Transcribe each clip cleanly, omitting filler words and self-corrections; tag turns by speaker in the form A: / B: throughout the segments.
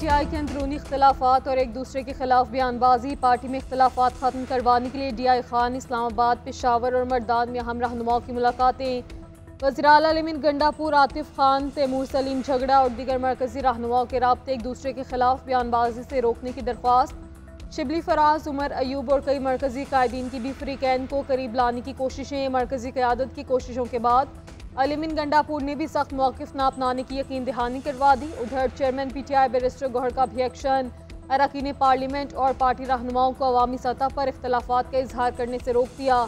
A: PTI के अंदरूनी इख्तलाफात और एक दूसरे के खिलाफ बयानबाजी। पार्टी में इख्तलाफात खत्म करवाने के लिए DI खान इस्लामाबाद, पेशावर और मर्दान में अहम रहनुमाओं की मुलाकातें। वज़ीर आला अमीन गंडापुर, आतिफ खान, तैमूर सलीम झगड़ा और दीगर मरकजी रहनुमाओं के राब्ते एक दूसरे के खिलाफ बयानबाजी से रोकने की दरख्वास्त। शिबली फराज, उमर अयूब और कई मरकजी कायदीन की भी फ्री कैन को करीब लाने की कोशिशें। मरकजी क़यादत की कोशिशों के बाद अमीन गंडापुर ने भी सख्त मौक़िफ़ न अपनाने की यकीन दहानी करवा दी। उधर चेयरमैन PTI बैरिस्टर गौहर का भी एक्शन। अरकान पार्लियामेंट और पार्टी रहनुमाओं को अवामी सतह पर इख्तलाफात का इजहार करने से रोक दिया।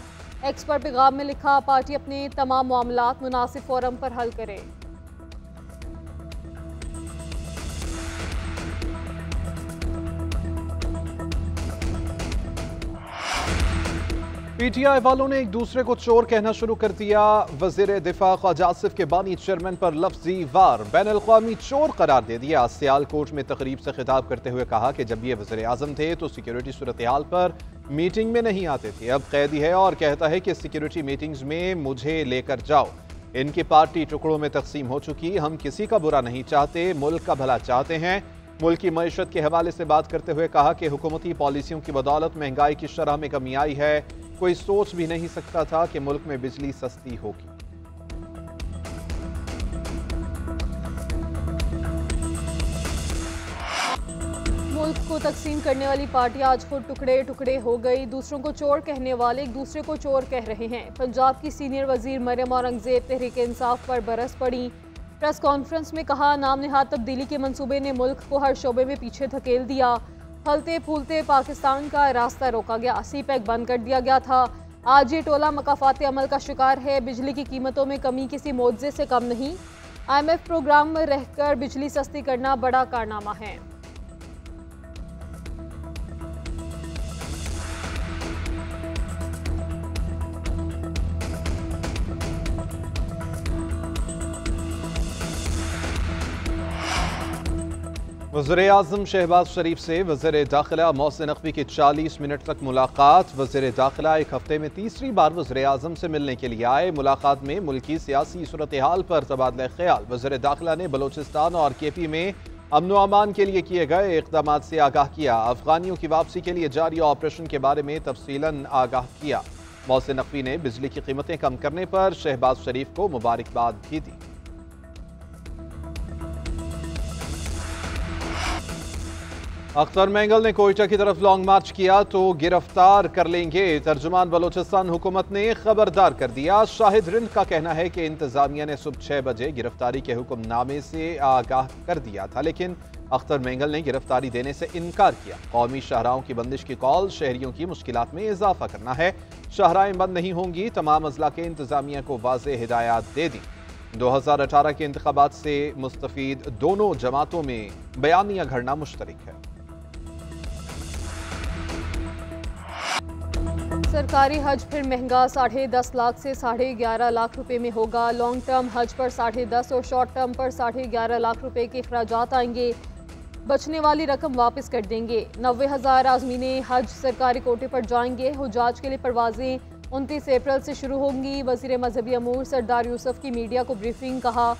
A: एक्स पर पैगाम में लिखा, पार्टी अपने तमाम मामलात मुनासिब फोरम पर हल करे।
B: PTI वालों ने एक दूसरे को चोर कहना शुरू कर दिया। वजीर दिफा ख्वाजा आसिफ के बानी चेयरमैन पर लफ्जी वार, बैन अल-क़वामी चोर करार दे दिया। सियालकोट में तकरीब से खिताब करते हुए कहा कि जब ये वज़ीर आज़म थे तो सिक्योरिटी सूरत हाल पर मीटिंग में नहीं आते थे, अब कैदी है और कहता है कि सिक्योरिटी मीटिंग्स में मुझे लेकर जाओ। इनकी पार्टी टुकड़ों में तकसीम हो चुकी, हम किसी का बुरा नहीं चाहते, मुल्क का भला चाहते हैं। मुल्क की मईशत के हवाले से बात करते हुए कहा कि हुकूमती पॉलिसियों की बदौलत महंगाई की शरह में कमी आई है। कोई सोच भी नहीं सकता था कि मुल्क में बिजली सस्ती होगी।
A: मुल्क को तकसीम करने वाली पार्टी आज खुद टुकड़े टुकड़े हो गई। दूसरों को चोर कहने वाले एक दूसरे को चोर कह रहे हैं। पंजाब की सीनियर वजीर मरियम औरंगजेब तहरीक इंसाफ पर बरस पड़ी। प्रेस कॉन्फ्रेंस में कहा, नाम निहाद तब्दीली के मंसूबे ने मुल्क को हर शोबे में पीछे धकेल दिया। फलते फूलते पाकिस्तान का रास्ता रोका गया, CPEC बंद कर दिया गया था। आज ये टोला मकाफात अमल का शिकार है। बिजली की कीमतों में कमी किसी मोर्जे से कम नहीं। IMF प्रोग्राम में रहकर बिजली सस्ती करना बड़ा कारनामा है।
B: वज़ीर आज़म शहबाज शरीफ से वज़ीर दाखिला मोहसिन नकवी की 40 मिनट तक मुलाकात। वज़ीर दाखिला एक हफ्ते में तीसरी बार वज़ीर आज़म से मिलने के लिए आए। मुलाकात में मुल्की सियासी सूरत हाल पर तबादला ख्याल। वज़ीर दाखिला ने बलोचिस्तान और KP में अमन व अमान के लिए किए गए इक़दामात से आगाह किया। अफगानियों की वापसी के लिए जारी ऑपरेशन के बारे में तफसीलन आगाह किया। मोहसिन नकवी ने बिजली की कीमतें कम करने पर शहबाज शरीफ को मुबारकबाद भी दी। अख्तर मेंगल ने कोयटा की तरफ लॉन्ग मार्च किया तो गिरफ्तार कर लेंगे। तर्जुमान बलोचिस्तान हुकूमत ने खबरदार कर दिया। शाहिद रिंद का कहना है कि इंतजामिया ने सुबह 6 बजे गिरफ्तारी के हुक्मनामे से आगाह कर दिया था, लेकिन अख्तर मेंगल ने गिरफ्तारी देने से इनकार किया। कौमी शाहराहों की बंदिश की कॉल शहरियों की मुश्किलात में इजाफा करना है। शाहराहें बंद नहीं होंगी, तमाम अजला के इंतजामिया को वाज़ेह हिदायत दे दी। 2018 के इंतखाबात से मुस्तफीद दोनों जमातों में बयानिया घड़ना मुश्तरक है।
A: सरकारी हज फिर महंगा, 10.5 लाख से 11.5 लाख रुपए में होगा। लॉन्ग टर्म हज पर 10.5 और शॉर्ट टर्म पर 11.5 लाख रुपए के अखराजात आएंगे। बचने वाली रकम वापस कर देंगे। 90,000 आज़मीने हज सरकारी कोटे पर जाएंगे। हुजाज के लिए परवाजें 29 अप्रैल से शुरू होंगी। वज़ीर मजहबी अमूर सरदार यूसुफ की मीडिया को ब्रीफिंग। कहा,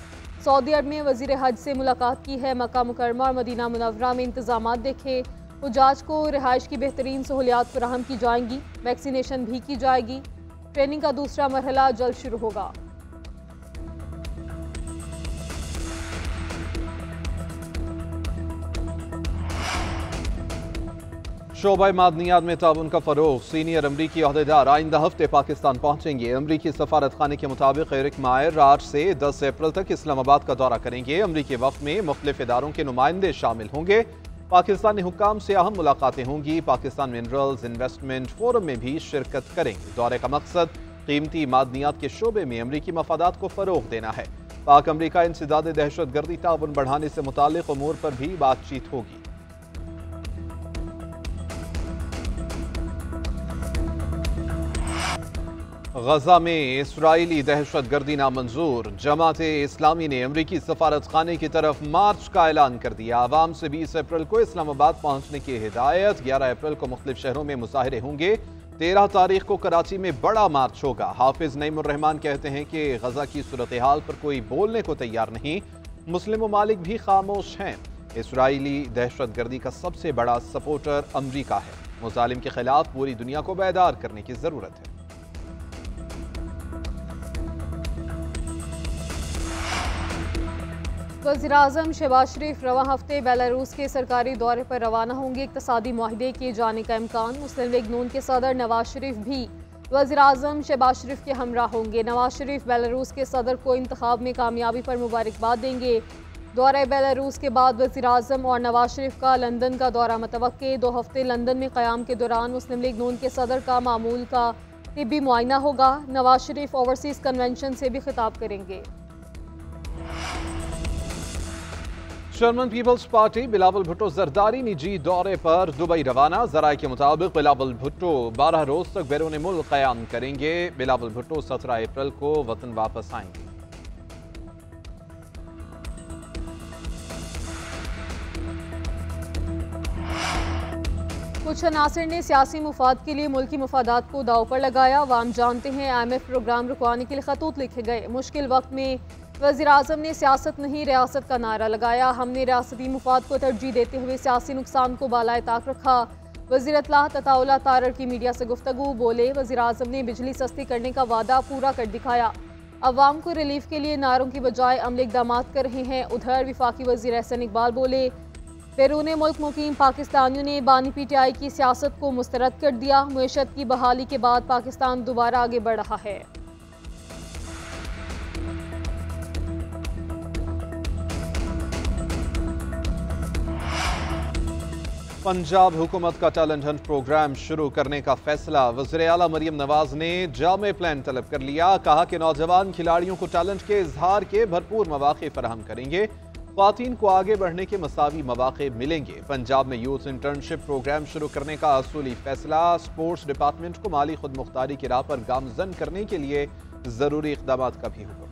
A: सऊदी अरब में वज़ीर हज से मुलाकात की है। मक्का मुकरमा और मदीना मुनव्वरा में इंतजामात देखे। हुजाज को रिहाइश की बेहतरीन सहूलियात फराहम की जाएंगी। वैक्सीनेशन भी की जाएगी। ट्रेनिंग का दूसरा मरहला जल्द शुरू होगा।
B: शोबा मादनियात में ताउन का फरोग। सीनियर अमरीकी ओहदेदार आइंदा हफ्ते पाकिस्तान पहुंचेंगे। अमरीकी सफारत खाने के मुताबिक एरिक मायर आज से 10 अप्रैल तक इस्लामाबाद का दौरा करेंगे। अमरीकी वक्त में मुख्तलिफ इदारों के नुमाइंदे शामिल होंगे। पाकिस्तानी हुक्काम से अहम मुलाकातें होंगी। पाकिस्तान मिनरल्स इन्वेस्टमेंट फोरम में भी शिरकत करेंगे। दौरे का मकसद कीमती मादनियात के शोबे में अमरीकी मफादात को फरोग देना है। पाक अमरीका इंसदाद दहशत गर्दी ताउन बढ़ाने से मुतालिक उमूर पर भी बातचीत होगी। गजा में इसराइली दहशत गर्दी नामंजूर। जमात इस्लामी ने अमरीकी सफारत खाने की तरफ मार्च का ऐलान कर दिया। आवाम से 20 अप्रैल को इस्लामाबाद पहुंचने की हिदायत। 11 अप्रैल को मुख्तलिफ शहरों में मुजाहिरे होंगे। 13 तारीख को कराची में बड़ा मार्च होगा। हाफिज नईमुर रहमान कहते हैं कि गजा की सूरत हाल पर कोई बोलने को तैयार नहीं। मुस्लिम ममालिक भी खामोश हैं। इसराइली दहशतगर्दी का सबसे बड़ा सपोर्टर अमरीका है। मुजालिम के खिलाफ पूरी दुनिया को बेदार करने की जरूरत है।
A: वज़ीर-ए-आज़म शहबाज शरीफ रवां हफ्ते बेलारूस के सरकारी दौरे पर रवाना होंगे। इक़्तिसादी मुआहदे किए जाने का इम्कान। मुस्लिम लीग नून के सदर नवाज शरीफ भी वज़ीर-ए-आज़म शहबाज शरीफ के हमरा होंगे। नवाज शरीफ बेलारूस के सदर को इंतखाब में कामयाबी पर मुबारकबाद देंगे। दौरे बेलारूस के बाद वज़ीर-ए-आज़म और नवाज शरीफ का लंदन का दौरा मुतवक्के। 2 हफ्ते लंदन में क़याम के दौरान मुस्लिम लीग नून के सदर का मामूल का तिब्बी मुआयना होगा। नवाज शरीफ ओवरसीज़ कन्वेंशन से भी खिताब करेंगे।
B: Chairman People's Party Bilawal Bhutto Zardari निजी दौरे पर दुबई रवाना। जराये के मुताबिक बिलावल भुट्टो 12 रोज तक बैरून मुल्क क़याम करेंगे। बिलावल भुट्टो 17 अप्रैल को वतन वापस आएंगे।
A: कुछ अनासिर ने सियासी मुफाद के लिए मुल्की मुफादात को दाव पर लगाया। वाम जानते हैं IMF प्रोग्राम रुकवाने के लिए खतूत लिखे गए। मुश्किल वक्त में वज़ीर-ए-आज़म ने सियासत नहीं रियासत का नारा लगाया। हमने रियासती मुफाद को तरजीह देते हुए सियासी नुकसान को बालाए ताक रखा। वज़ीर इत्तलाह अताउल्लाह तारर की मीडिया से गुफ्तगू बोले, वज़ीर-ए-आज़म ने बिजली सस्ती करने का वादा पूरा कर दिखाया। अवाम को रिलीफ के लिए नारों की बजाय अमली इक़दामात कर रहे हैं। उधर वफाकी वज़ीर एहसन इकबाल बोले, बैरून मुल्क मुकीम पाकिस्तानियों ने बानी PTI की सियासत को मुस्तरद कर दिया। मुईशत की बहाली के बाद पाकिस्तान दोबारा आगे बढ़ रहा है।
B: पंजाब हुकूमत का टैलेंट हंट प्रोग्राम शुरू करने का फैसला। वज़ीर आला मरियम नवाज ने जामे प्लान तलब कर लिया। कहा कि नौजवान खिलाड़ियों को टैलेंट के इजहार के भरपूर मौके फराहम करेंगे। ख्वातीन को आगे बढ़ने के मसावी मौके मिलेंगे। पंजाब में यूथ इंटर्नशिप प्रोग्राम शुरू करने का असूली फैसला। स्पोर्ट्स डिपार्टमेंट को माली खुद मुख्तारी की राह पर गामजन करने के लिए जरूरी इक़दाम का भी हुक्म।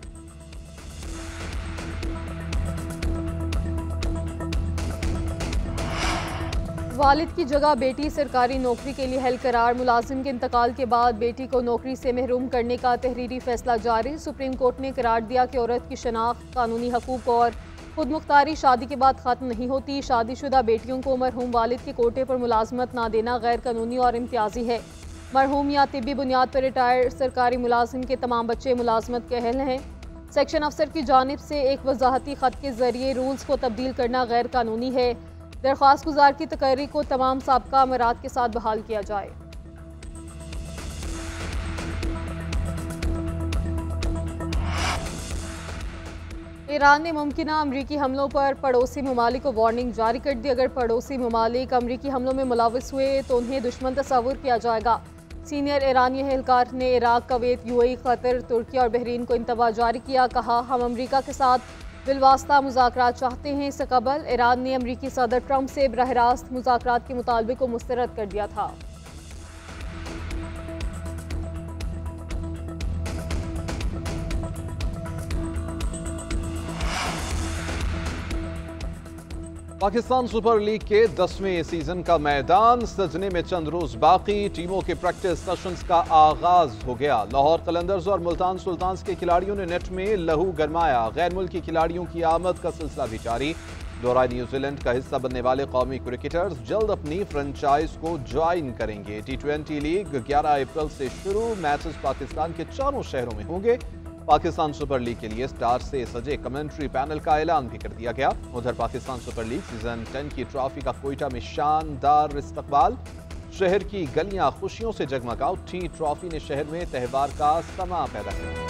A: वालिद की जगह बेटी सरकारी नौकरी के लिए अहल करार। मुलाजिम के इंतकाल के बाद बेटी को नौकरी से महरूम करने का तहरीरी फैसला जारी। सुप्रीम कोर्ट ने करार दिया कि औरत की शनाख्त, कानूनी हकूक और खुद मुख्तारी शादी के बाद खत्म नहीं होती। शादीशुदा बेटियों को मरहूम वालिद के कोटे पर मुलाजमत ना देना गैर कानूनी और इम्तियाजी है। मरहूम या तिब्बी बुनियाद पर रिटायर्ड सरकारी मुलाजिम के तमाम बच्चे मुलाजमत के अहल हैं। सेक्शन अफसर की जानिब से एक वजाहती खत के जरिए रूल्स को तब्दील करना गैर कानूनी है। दरख्वास्त गुजार की तकर्री को तमाम साबका अमरात के साथ बहाल किया जाए। ईरान ने मुमकिना अमरीकी हमलों पर पड़ोसी ममालिक को वार्निंग जारी कर दी। अगर पड़ोसी ममालिक अमरीकी हमलों में मुलव्वस हुए तो उन्हें दुश्मन तस्वुर किया जाएगा। सीनियर ईरानी एहलकार ने इराक, कवैत, UAE, कतर, तुर्की और बहरीन को इंतबा जारी किया। कहा, हम अमरीका के साथ बिलवास्ता मुज़ाकरात चाहते हैं। इससे कबल ईरान ने अमरीकी सदर ट्रंप से बरह रास्त मुज़ाकरात के मुतालबे को मुस्तरद कर दिया था।
B: पाकिस्तान सुपर लीग के 10वें सीजन का मैदान सजने में चंद रोज बाकी। टीमों के प्रैक्टिस सेशंस का आगाज हो गया। लाहौर कलंदर्स और मुल्तान सुल्तान्स के खिलाड़ियों ने नेट में लहू गरमाया। गैर मुल्की खिलाड़ियों की आमद का सिलसिला भी जारी। दौरा न्यूजीलैंड का हिस्सा बनने वाले कौमी क्रिकेटर्स जल्द अपनी फ्रेंचाइज को ज्वाइन करेंगे। T20 लीग 11 अप्रैल से शुरू। मैचेस पाकिस्तान के 4 शहरों में होंगे। पाकिस्तान सुपर लीग के लिए स्टार से सजे कमेंट्री पैनल का ऐलान भी कर दिया गया। उधर पाकिस्तान सुपर लीग सीजन 10 की ट्रॉफी का कोयटा में शानदार इस्तकबाल। शहर की गलियां खुशियों से जगमगा उठी। ट्रॉफी ने शहर में त्यौहार का समा पैदा किया।